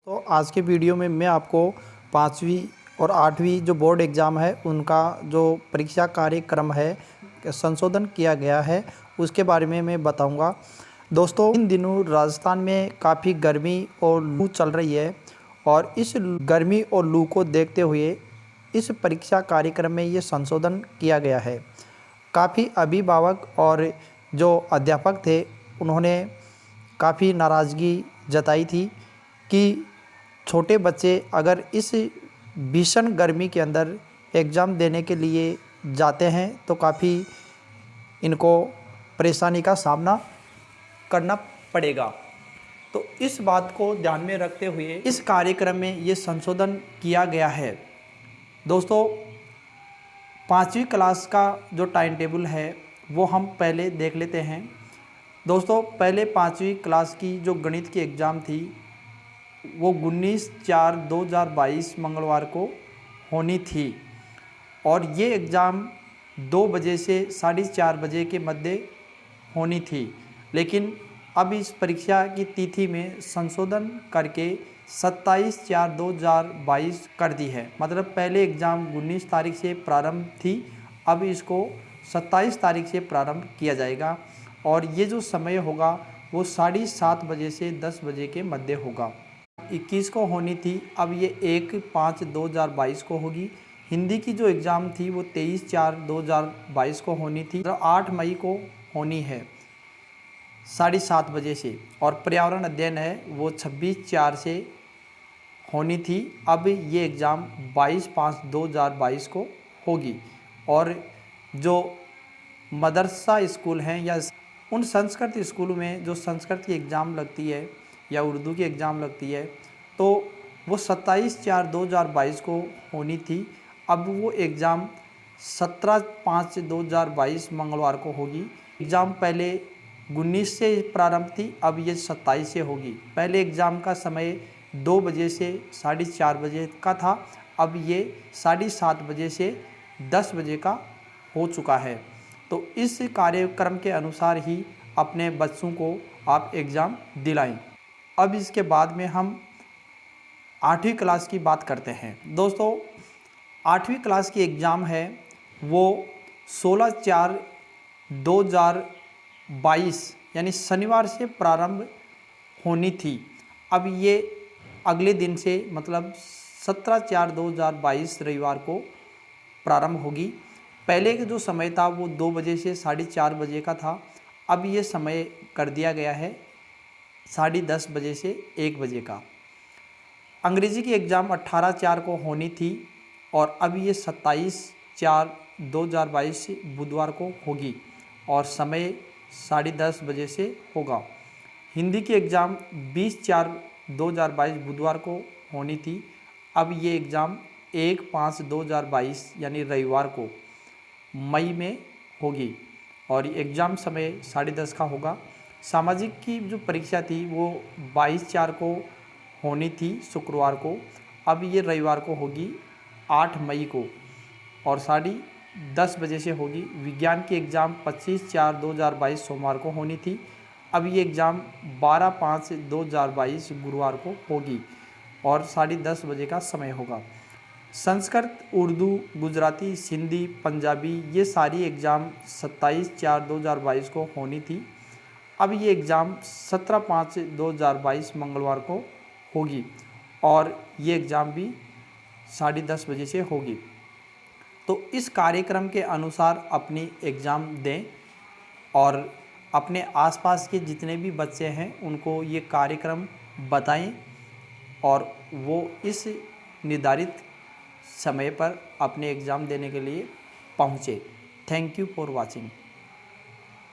तो आज के वीडियो में मैं आपको 5वीं और 8वीं जो बोर्ड एग्ज़ाम है उनका जो परीक्षा कार्यक्रम है संशोधन किया गया है उसके बारे में मैं बताऊंगा। दोस्तों, इन दिनों राजस्थान में काफ़ी गर्मी और लू चल रही है और इस गर्मी और लू को देखते हुए इस परीक्षा कार्यक्रम में ये संशोधन किया गया है। काफ़ी अभिभावक और जो अध्यापक थे उन्होंने काफ़ी नाराज़गी जताई थी कि छोटे बच्चे अगर इस भीषण गर्मी के अंदर एग्ज़ाम देने के लिए जाते हैं तो काफ़ी इनको परेशानी का सामना करना पड़ेगा। तो इस बात को ध्यान में रखते हुए इस कार्यक्रम में ये संशोधन किया गया है। दोस्तों, 5वीं क्लास का जो टाइम टेबल है वो हम पहले देख लेते हैं। दोस्तों, पहले 5वीं क्लास की जो गणित की एग्ज़ाम थी वो 19/4/2022 मंगलवार को होनी थी और ये एग्ज़ाम 2 बजे से 4:30 बजे के मध्य होनी थी, लेकिन अब इस परीक्षा की तिथि में संशोधन करके 27/4/2022 कर दी है। मतलब पहले एग्ज़ाम 19 तारीख से प्रारंभ थी, अब इसको 27 तारीख से प्रारंभ किया जाएगा और ये जो समय होगा वो 7:30 बजे से 10 बजे के मध्य होगा। 21 को होनी थी, अब ये 1/5/2022 को होगी। हिंदी की जो एग्ज़ाम थी वो 23/4/2022 को होनी थी, 8 मई को होनी है 7:30 बजे से। और पर्यावरण अध्ययन है वो 26/4 से होनी थी, अब ये एग्ज़ाम 22/5/2022 को होगी। और जो मदरसा स्कूल हैं या उन संस्कृत स्कूलों में जो संस्कृत की एग्ज़ाम लगती है या उर्दू की एग्ज़ाम लगती है तो वो 27/4/2022 को होनी थी, अब वो एग्ज़ाम 17/5/2022 मंगलवार को होगी। एग्ज़ाम पहले 19 से प्रारंभ थी, अब ये 27 से होगी। पहले एग्ज़ाम का समय 2 बजे से 4:30 बजे का था, अब ये 7:30 बजे से 10 बजे का हो चुका है। तो इस कार्यक्रम के अनुसार ही अपने बच्चों को आप एग्ज़ाम दिलाएं। अब इसके बाद में हम 8वीं क्लास की बात करते हैं। दोस्तों, 8वीं क्लास की एग्ज़ाम है वो 16/4/2022 यानी शनिवार से प्रारंभ होनी थी, अब ये अगले दिन से मतलब 17/4/2022 रविवार को प्रारंभ होगी। पहले का जो समय था वो 2 बजे से 4:30 बजे का था, अब ये समय कर दिया गया है 10:30 बजे से 1 बजे का। अंग्रेज़ी की एग्ज़ाम 18/4 को होनी थी और अब ये 27/4/2022 बुधवार को होगी और समय 10:30 बजे से होगा। हिंदी की एग्ज़ाम 20/4/2022 बुधवार को होनी थी, अब ये एग्ज़ाम 1/5/2022 यानी रविवार को मई में होगी और एग्ज़ाम समय 10:30 का होगा। सामाजिक की जो परीक्षा थी वो 22/4 को होनी थी शुक्रवार को, अब ये रविवार को होगी 8 मई को और 10:30 बजे से होगी। विज्ञान की एग्ज़ाम 25/4/2022 सोमवार को होनी थी, अब ये एग्ज़ाम 12/5/2022 गुरुवार को होगी और 10:30 बजे का समय होगा। संस्कृत, उर्दू, गुजराती, सिंधी, पंजाबी ये सारी एग्ज़ाम 27/4/2022 को होनी थी, अब ये एग्ज़ाम 17/5/2022 मंगलवार को होगी और ये एग्ज़ाम भी 10:30 बजे से होगी। तो इस कार्यक्रम के अनुसार अपनी एग्ज़ाम दें और अपने आसपास के जितने भी बच्चे हैं उनको ये कार्यक्रम बताएं और वो इस निर्धारित समय पर अपने एग्ज़ाम देने के लिए पहुँचे। Thank you for watching.